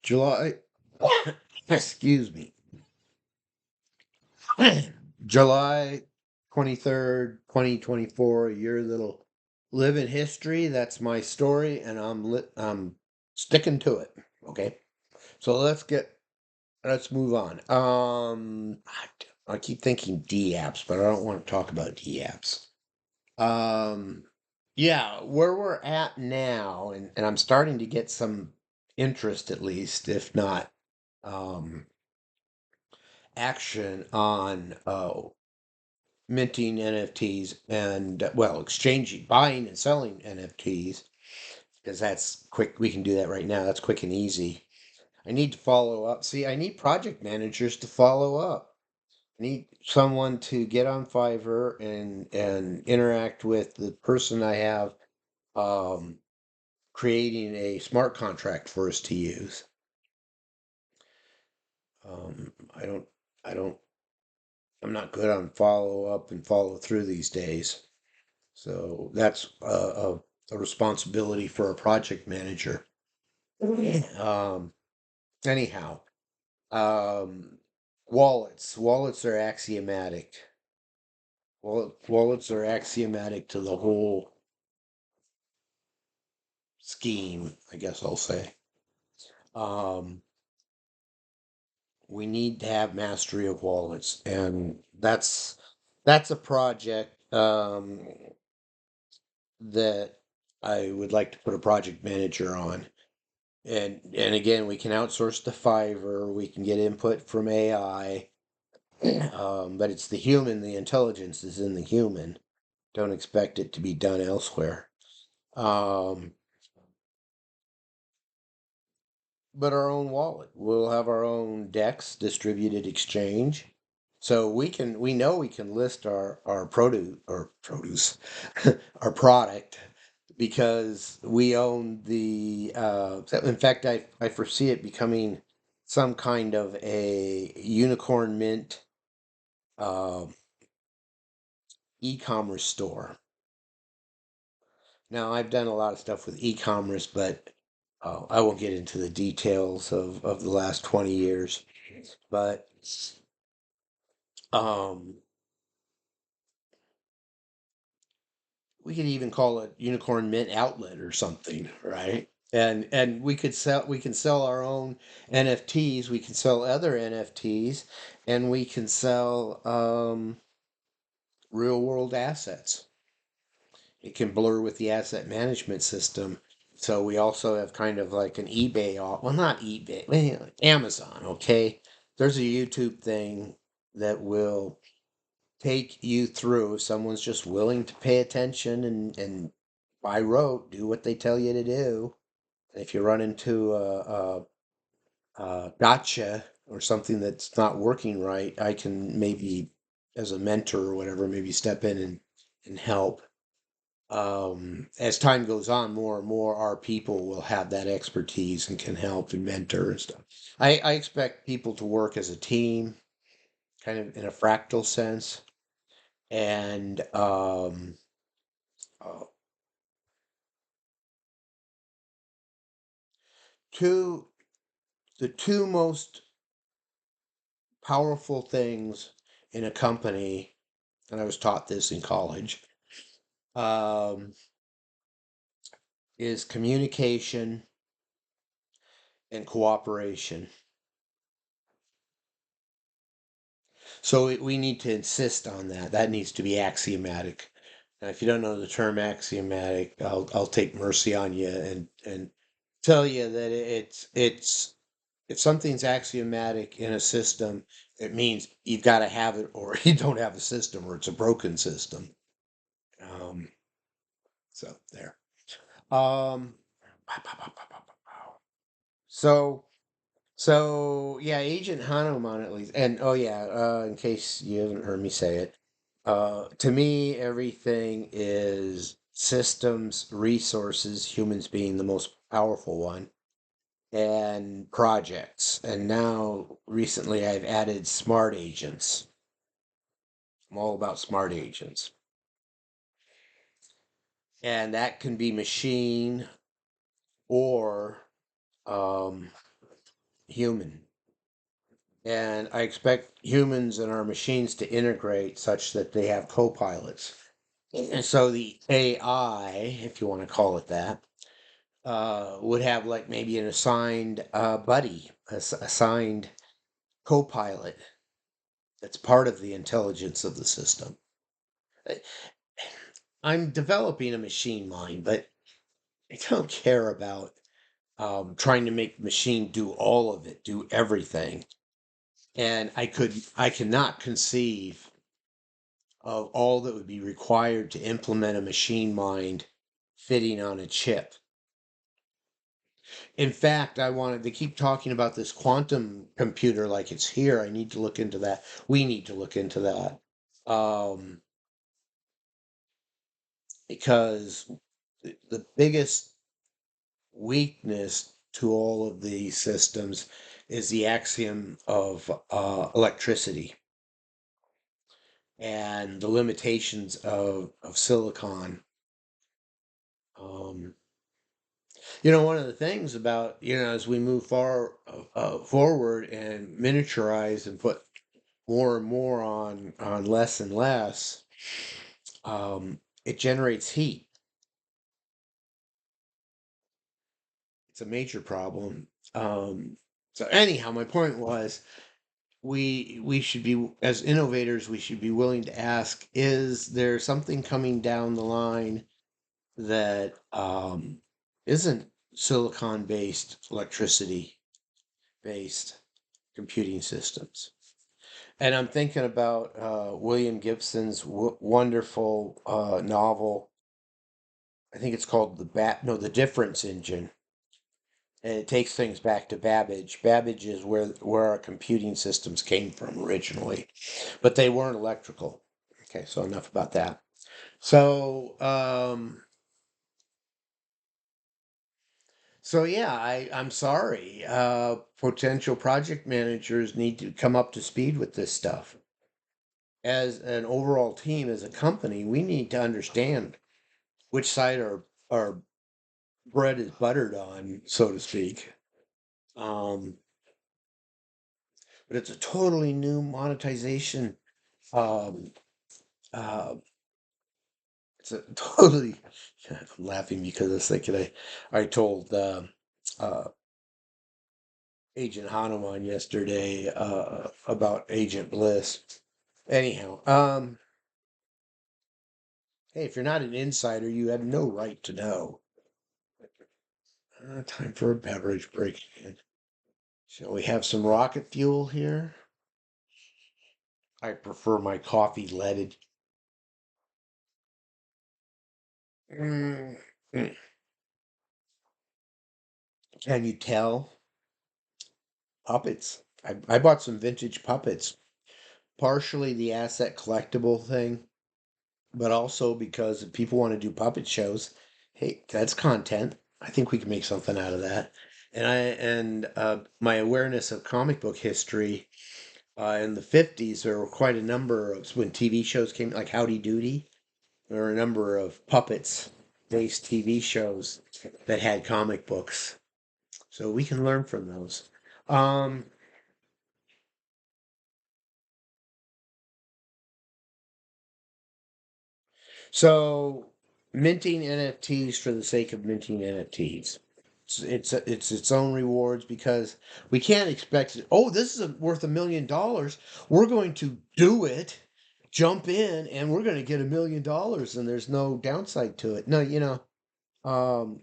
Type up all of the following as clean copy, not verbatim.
July, excuse me, July 23rd, 2024, a year that'll live in history. That's my story, and I'm sticking to it. Okay, so let's move on. I keep thinking D apps, but I don't want to talk about D apps. Um, yeah, where we're at now, and I'm starting to get some interest, at least, if not um action on minting NFTs and well, exchanging, buying and selling NFTs because that's quick. We can do that right now. That's quick and easy. I need to follow up. See, I need project managers to follow up. I need someone to get on Fiverr and interact with the person I have um, creating a smart contract for us to use. I don't. I don't. I'm not good on follow up and follow through these days. So that's a responsibility for a project manager. Um, anyhow, um, wallets are axiomatic. Wallets are axiomatic to the whole scheme, I guess I'll say. Um, we need to have mastery of wallets, and that's a project that I would like to put a project manager on. And again, we can outsource to Fiverr. We can get input from AI, but it's the human. The intelligence is in the human. Don't expect it to be done elsewhere. Um, but our own wallet. We'll have our own DEX, distributed exchange. So we know we can list our produce our product because we own the in fact I foresee it becoming some kind of a unicorn mint uh, e-commerce store. Now I've done a lot of stuff with e-commerce, but I won't get into the details of the last 20 years. But um, we could even call it unicorn mint outlet or something, right? And we can sell our own NFTs, we can sell other NFTs, and we can sell real world assets. It can blur with the asset management system. So we also have kind of like an eBay, well, not eBay, well, Amazon, okay? There's a YouTube thing that will take you through if someone's just willing to pay attention and by rote do what they tell you to do. And if you run into a gotcha or something that's not working right, I can maybe, as a mentor or whatever, maybe step in and help. As time goes on, more and more our people will have that expertise and can help and mentor and stuff. I expect people to work as a team, kind of in a fractal sense, and uh, two the two most powerful things in a company, and I was taught this in college, um, is communication and cooperation. So we need to insist on that. That needs to be axiomatic. Now, if you don't know the term axiomatic, I'll take mercy on you and tell you that it's if something's axiomatic in a system, it means you've got to have it, or you don't have a system, or it's a broken system. Um, so there. Um, so yeah, Agent Hanuman at least, and oh yeah, in case you haven't heard me say it, to me everything is systems, resources, humans being the most powerful one, and projects. And now recently I've added smart agents. I'm all about smart agents, and that can be machine or um, human. And I expect humans and our machines to integrate such that they have co-pilots. And so the AI, if you want to call it that, would have like maybe an assigned buddy, assigned co-pilot that's part of the intelligence of the system. I- I'm developing a machine mind, but I don't care about trying to make the machine do all of it, do everything. And I cannot conceive of all that would be required to implement a machine mind fitting on a chip. In fact, I wanted to keep talking about this quantum computer like it's here. I need to look into that. We need to look into that. Um, because the biggest weakness to all of these systems is the axiom of electricity and the limitations of silicon. Um, one of the things about, as we move forward and miniaturize and put more and more on less and less, it generates heat. It's a major problem. So anyhow, my point was we should be, as innovators, we should be willing to ask, is there something coming down the line that isn't silicon based, electricity based computing systems? And I'm thinking about William Gibson's wonderful novel. I think it's called the Difference Engine, and it takes things back to Babbage. Babbage is where our computing systems came from originally, but they weren't electrical. Okay, so enough about that. So, yeah, I'm sorry. Potential project managers need to come up to speed with this stuff. As an overall team, as a company, we need to understand which side our bread is buttered on, so to speak. Um, but it's a totally new monetization. Um, uh, it's a totally. I'm laughing because I was thinking I told uh, Agent Hanuman yesterday about Agent Bliss. Anyhow, hey, if you're not an insider, you have no right to know. Time for a beverage break. Shall we have some rocket fuel here? I prefer my coffee leaded. Mm, mm. Can you tell? Puppets. I bought some vintage puppets, partially the asset collectible thing, but also because if people want to do puppet shows, hey, that's content. I think we can make something out of that. And my awareness of comic book history in the 50s, there were quite a number of when TV shows came, like Howdy Doody. There were a number of puppets based TV shows that had comic books. So we can learn from those. Um, so minting NFTs for the sake of minting NFTs. It's its own rewards because we can't expect it. Oh, this is worth $1 million. We're going to do it, jump in, and we're going to get $1 million, and there's no downside to it. No, um,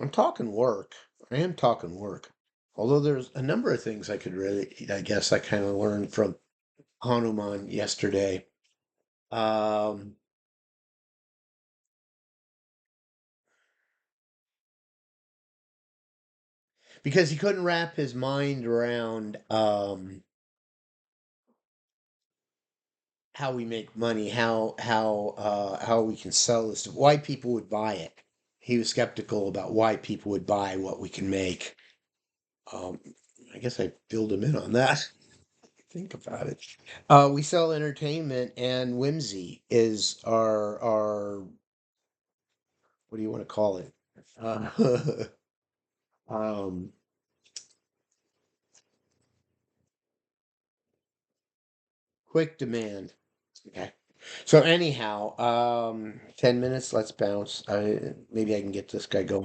I'm talking work. I am talking work. Although there's a number of things I could really, I guess I kind of learned from Hanuman yesterday. Um, because he couldn't wrap his mind around how we make money, how we can sell this, why people would buy it. He was skeptical about why people would buy what we can make. Um, I guess I filled him in on that. Think about it. We sell entertainment, and whimsy is our what do you want to call it? Uh, um, Quick demand. Okay. So anyhow, 10 minutes. Let's bounce. Maybe I can get this guy going.